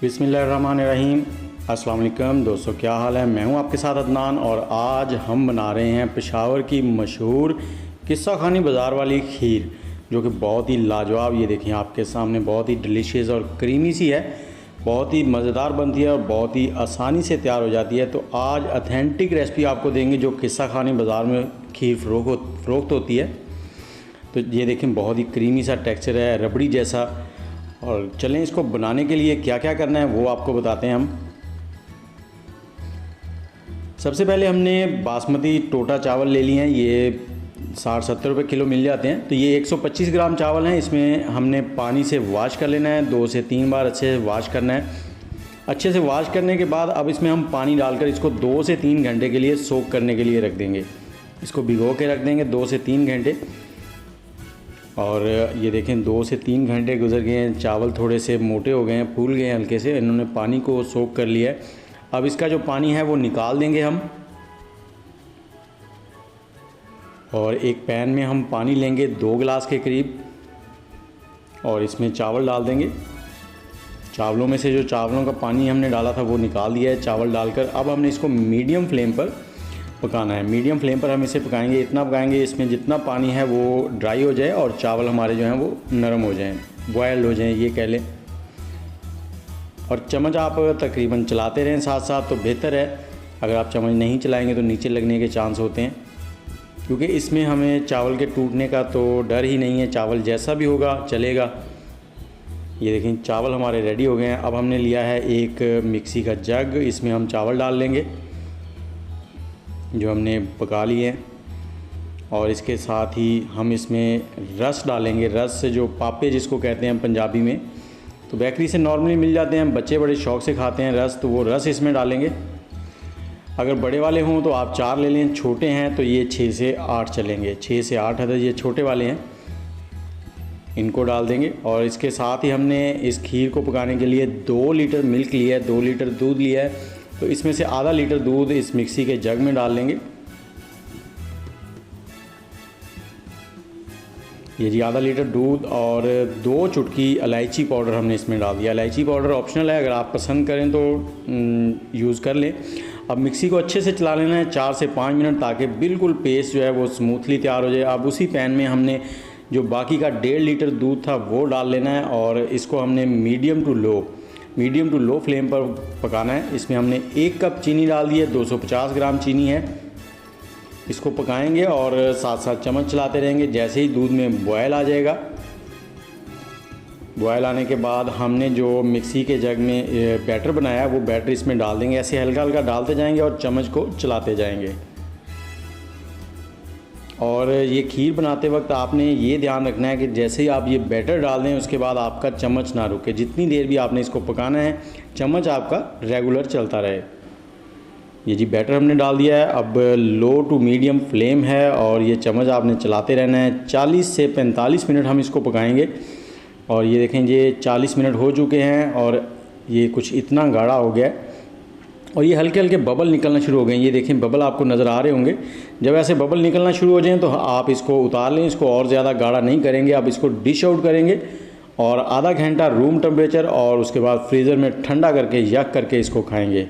बिस्मिल्लाहिर्रहमानिर्रहीम। अस्सलाम वालेकुम दोस्तों, क्या हाल है। मैं हूं आपके साथ अदनान और आज हम बना रहे हैं पेशावर की मशहूर किस्सा खानी बाज़ार वाली खीर, जो कि बहुत ही लाजवाब, ये देखें आपके सामने, बहुत ही डिलीशियस और क्रीमी सी है। बहुत ही मज़ेदार बनती है और बहुत ही आसानी से तैयार हो जाती है। तो आज ऑथेंटिक रेसिपी आपको देंगे जो किस्सा खानी बाज़ार में खीर फ़रोख्त होती है। तो ये देखें, बहुत ही क्रीमी सा टेक्सचर है, रबड़ी जैसा। और चलें इसको बनाने के लिए क्या क्या करना है वो आपको बताते हैं हम। सबसे पहले हमने बासमती टोटा चावल ले लिए हैं, ये 60-70 रुपये किलो मिल जाते हैं। तो ये 125 ग्राम चावल हैं। इसमें हमने पानी से वॉश कर लेना है, 2 से 3 बार अच्छे से वॉश करना है। अच्छे से वॉश करने के बाद अब इसमें हम पानी डालकर इसको 2 से 3 घंटे के लिए सोक करने के लिए रख देंगे। इसको भिगो के रख देंगे 2 से 3 घंटे। और ये देखें 2 से 3 घंटे गुजर गए हैं, चावल थोड़े से मोटे हो गए हैं, फूल गए हैं हल्के से, इन्होंने पानी को सोख कर लिया है। अब इसका जो पानी है वो निकाल देंगे हम। और एक पैन में हम पानी लेंगे 2 गिलास के करीब और इसमें चावल डाल देंगे। चावलों में से जो चावलों का पानी हमने डाला था वो निकाल दिया है चावल डालकर। अब हमने इसको मीडियम फ्लेम पर पकाना है। मीडियम फ्लेम पर हम इसे पकाएंगे, इतना पकाएंगे इसमें जितना पानी है वो ड्राई हो जाए और चावल हमारे जो हैं वो नरम हो जाएं, बॉयल्ड हो जाएं, ये कह लें। और चम्मच आप तकरीबन चलाते रहें साथ साथ तो बेहतर है। अगर आप चम्मच नहीं चलाएंगे तो नीचे लगने के चांस होते हैं, क्योंकि इसमें हमें चावल के टूटने का तो डर ही नहीं है, चावल जैसा भी होगा चलेगा। ये देखें चावल हमारे रेडी हो गए हैं। अब हमने लिया है एक मिक्सी का जग, इसमें हम चावल डाल लेंगे जो हमने पका लिए हैं। और इसके साथ ही हम इसमें रस डालेंगे, रस जो पापे जिसको कहते हैं पंजाबी में, तो बेकरी से नॉर्मली मिल जाते हैं, बच्चे बड़े शौक़ से खाते हैं रस, तो वो रस इसमें डालेंगे। अगर बड़े वाले हों तो आप 4 ले लें, छोटे हैं तो ये 6 से 8 चलेंगे। 6 से 8 अदद ये छोटे वाले हैं, इनको डाल देंगे। और इसके साथ ही हमने इस खीर को पकाने के लिए 2 लीटर मिल्क लिया है, 2 लीटर दूध लिया है। तो इसमें से आधा लीटर दूध इस मिक्सी के जग में डाल लेंगे। ये जी आधा लीटर दूध और 2 चुटकी इलायची पाउडर हमने इसमें डाल दिया। इलायची पाउडर ऑप्शनल है, अगर आप पसंद करें तो यूज़ कर लें। अब मिक्सी को अच्छे से चला लेना है 4 से 5 मिनट, ताकि बिल्कुल पेस्ट जो है वो स्मूथली तैयार हो जाए। अब उसी पैन में हमने जो बाकी का 1.5 लीटर दूध था वो डाल लेना है और इसको हमने मीडियम टू लो फ्लेम पर पकाना है। इसमें हमने 1 कप चीनी डाल दी है, 250 ग्राम चीनी है। इसको पकाएंगे और साथ साथ चम्मच चलाते रहेंगे। जैसे ही दूध में बॉयल आ जाएगा, बॉयल आने के बाद हमने जो मिक्सी के जग में बैटर बनाया है वो बैटर इसमें डाल देंगे। ऐसे हल्का हल्का डालते जाएंगे और चम्मच को चलाते जाएंगे। और ये खीर बनाते वक्त आपने ये ध्यान रखना है कि जैसे ही आप ये बैटर डाल दें उसके बाद आपका चम्मच ना रुके। जितनी देर भी आपने इसको पकाना है चम्मच आपका रेगुलर चलता रहे। ये जी बैटर हमने डाल दिया है। अब लो टू मीडियम फ्लेम है और ये चम्मच आपने चलाते रहना है। 40 से 45 मिनट हम इसको पकाएंगे। और ये देखें ये 40 मिनट हो चुके हैं और ये कुछ इतना गाढ़ा हो गया है और ये हल्के हल्के बबल निकलना शुरू हो गए। ये देखें बबल आपको नज़र आ रहे होंगे। जब ऐसे बबल निकलना शुरू हो जाएं तो आप इसको उतार लें। इसको और ज़्यादा गाढ़ा नहीं करेंगे, अब इसको डिश आउट करेंगे और आधा घंटा रूम टेम्परेचर और उसके बाद फ्रीज़र में ठंडा करके यक करके इसको खाएंगे।